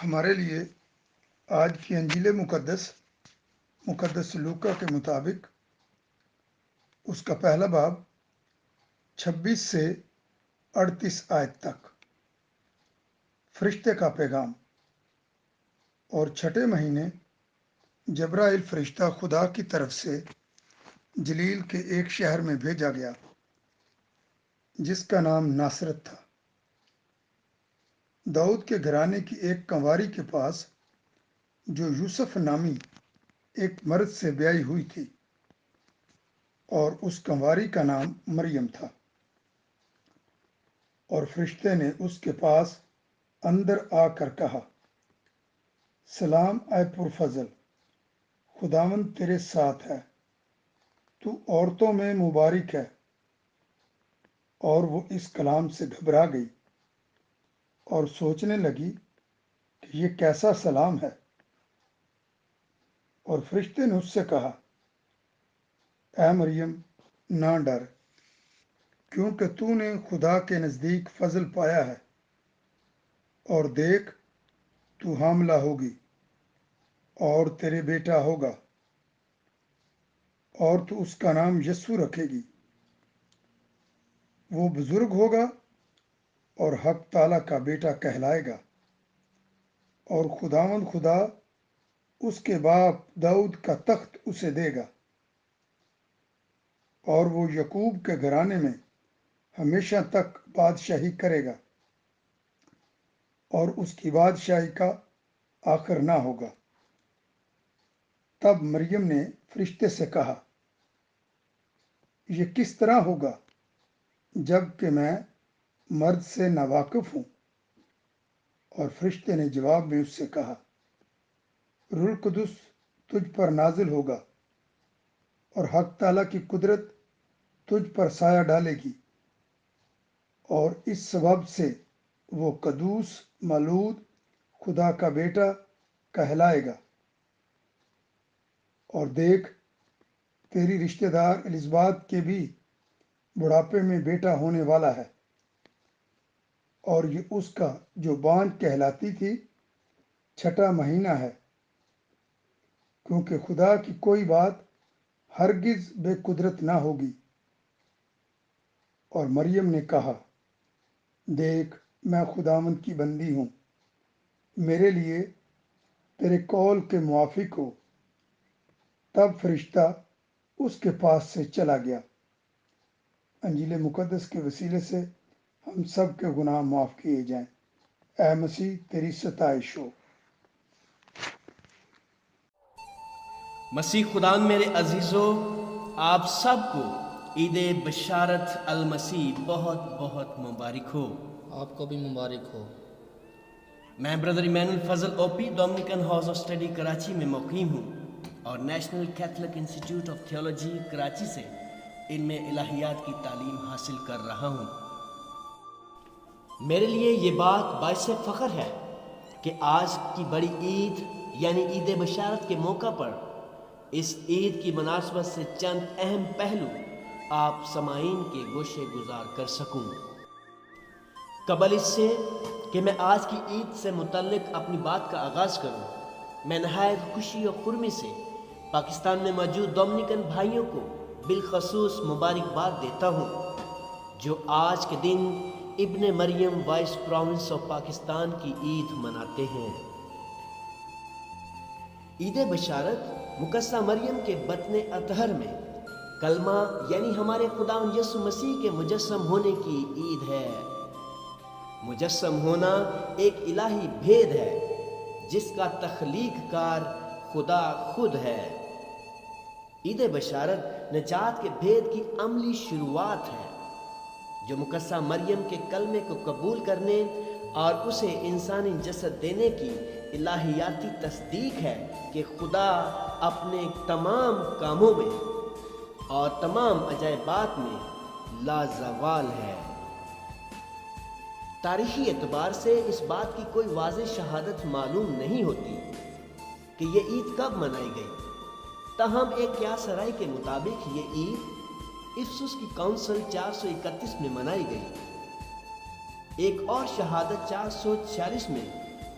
ہمارے لیے آج کی انجیل مقدس لوکا کے مطابق اس کا پہلا باب 26 سے 38 آیت تک، فرشتے کا پیغام۔ اور چھٹے مہینے جبرائیل فرشتہ خدا کی طرف سے جلیل کے ایک شہر میں بھیجا گیا جس کا نام ناصرت تھا، داؤد کے گھرانے کی ایک کنواری کے پاس، جو یوسف نامی ایک مرد سے بیائی ہوئی تھی، اور اس کنواری کا نام مریم تھا۔ اور فرشتے نے اس کے پاس اندر آ کر کہا، سلام اے پرفضل، خداوند تیرے ساتھ ہے، تو عورتوں میں مبارک ہے۔ اور وہ اس کلام سے گھبرا گئی اور سوچنے لگی کہ یہ کیسا سلام ہے۔ اور فرشتے نے اس سے کہا، اے مریم، نہ ڈر، کیونکہ تو نے خدا کے نزدیک فضل پایا ہے، اور دیکھ، تو حاملہ ہوگی اور تیرے بیٹا ہوگا، اور تو اس کا نام یسوع رکھے گی۔ وہ بزرگ ہوگا اور حق تعالیٰ کا بیٹا کہلائے گا، اور خداوند خدا اس کے باپ داؤد کا تخت اسے دے گا، اور وہ یعقوب کے گھرانے میں ہمیشہ تک بادشاہی کرے گا، اور اس کی بادشاہی کا آخر نہ ہوگا۔ تب مریم نے فرشتے سے کہا، یہ کس طرح ہوگا جب کہ میں مرد سے ناواقف ہوں؟ اور فرشتے نے جواب میں اس سے کہا، روح القدس تجھ پر نازل ہوگا، اور حق تعالیٰ کی قدرت تجھ پر سایہ ڈالے گی، اور اس سبب سے وہ قدوس مولود خدا کا بیٹا کہلائے گا۔ اور دیکھ، تیری رشتہ دار الزبات کے بھی بڑھاپے میں بیٹا ہونے والا ہے، اور یہ اس کا جو بانجھ کہلاتی تھی 6واں مہینہ ہے، کیونکہ خدا کی کوئی بات ہرگز بے قدرت نہ ہوگی۔ اور مریم نے کہا، دیکھ، میں خداوند کی بندی ہوں، میرے لیے تیرے قول کے موافق ہو۔ تب فرشتہ اس کے پاس سے چلا گیا۔ انجیل مقدس کے وسیلے سے ہم سب کے گناہ معاف کیے جائیں۔ اے مسیح، تیری ستائش ہو۔ مسیح خدا میرے عزیزو، آپ سب کو عید بشارت المسیح بہت بہت مبارک ہو۔ آپ کو بھی مبارک ہو۔ میں brother Emmanuel Fazal OP Dominican House of Study Karachi میں مقیم ہوں، اور National Catholic Institute of Theology Karachi سے علم الہیات کی تعلیم حاصل کر رہا ہوں۔ میرے لیے یہ بات باعث فخر ہے کہ آج کی بڑی عید یعنی عید بشارت کے موقع پر اس عید کی مناسبت سے چند اہم پہلو آپ سامعین کے گوشے گزار کر سکوں۔ قبل اس سے کہ میں آج کی عید سے متعلق اپنی بات کا آغاز کروں، میں نہایت خوشی اور خرمی سے پاکستان میں موجود ڈومینیکن بھائیوں کو بالخصوص مبارکباد دیتا ہوں، جو آج کے دن ابن مریم وائس پروونس آف پاکستان کی عید مناتے ہیں۔ عید بشارت مقدسہ مریم کے بطن اطہر میں کلمہ یعنی ہمارے خداوند یسوع مسیح کے مجسم ہونے کی عید ہے۔ مجسم ہونا ایک الہی بھید ہے جس کا تخلیق کار خدا خود ہے۔ عید بشارت نجات کے بھید کی عملی شروعات ہے، جو مقدسہ مریم کے کلمے کو قبول کرنے اور اسے انسانی جسد دینے کی الہیاتی تصدیق ہے کہ خدا اپنے تمام کاموں میں اور تمام عجائبات میں لازوال ہے۔ تاریخی اعتبار سے اس بات کی کوئی واضح شہادت معلوم نہیں ہوتی کہ یہ عید کب منائی گئی، تاہم ایک قیاس رائے کے مطابق یہ عید افسس کی کونسل 431 میں منائی گئی۔ ایک اور شہادت 446 میں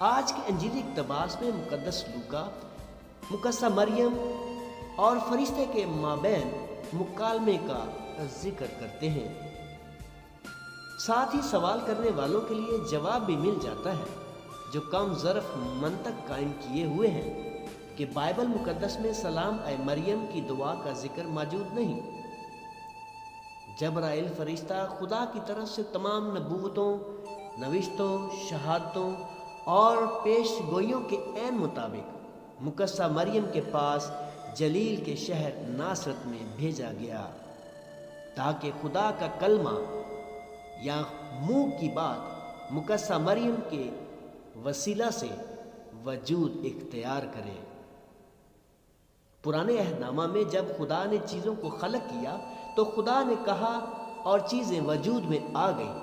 آج کے انجیلی اقتباس میں مقدس لوکا مقدسہ مریم اور فرشتے کے مابین مکالمے کا ذکر کرتے ہیں۔ ساتھ ہی سوال کرنے والوں کے لیے جواب بھی مل جاتا ہے جو کم ظرف منطق قائم کیے ہوئے ہیں کہ بائبل مقدس میں سلام اے مریم کی دعا کا ذکر موجود نہیں۔ جبرائیل فرشتہ خدا کی طرف سے تمام نبوتوں، نوشتوں، شہادتوں اور پیش گوئیوں کے عین مطابق مقدسہ مریم کے پاس جلیل کے شہر ناصرت میں بھیجا گیا تاکہ خدا کا کلمہ یا منہ کی بات مقدسہ مریم کے وسیلہ سے وجود اختیار کرے۔ پرانے عہد نامہ میں جب خدا نے چیزوں کو خلق کیا تو خدا نے کہا اور چیزیں وجود میں آ گئیں،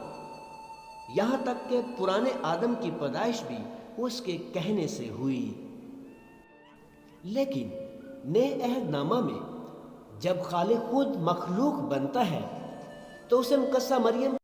یہاں تک کہ پرانے آدم کی پیدائش بھی اس کے کہنے سے ہوئی۔ لیکن نئے عہد نامہ میں جب خالق خود مخلوق بنتا ہے تو اسے مقدسہ مریم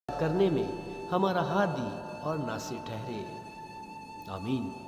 کرنے میں ہمارا ہادی اور ناصر ٹھہرے۔ آمین۔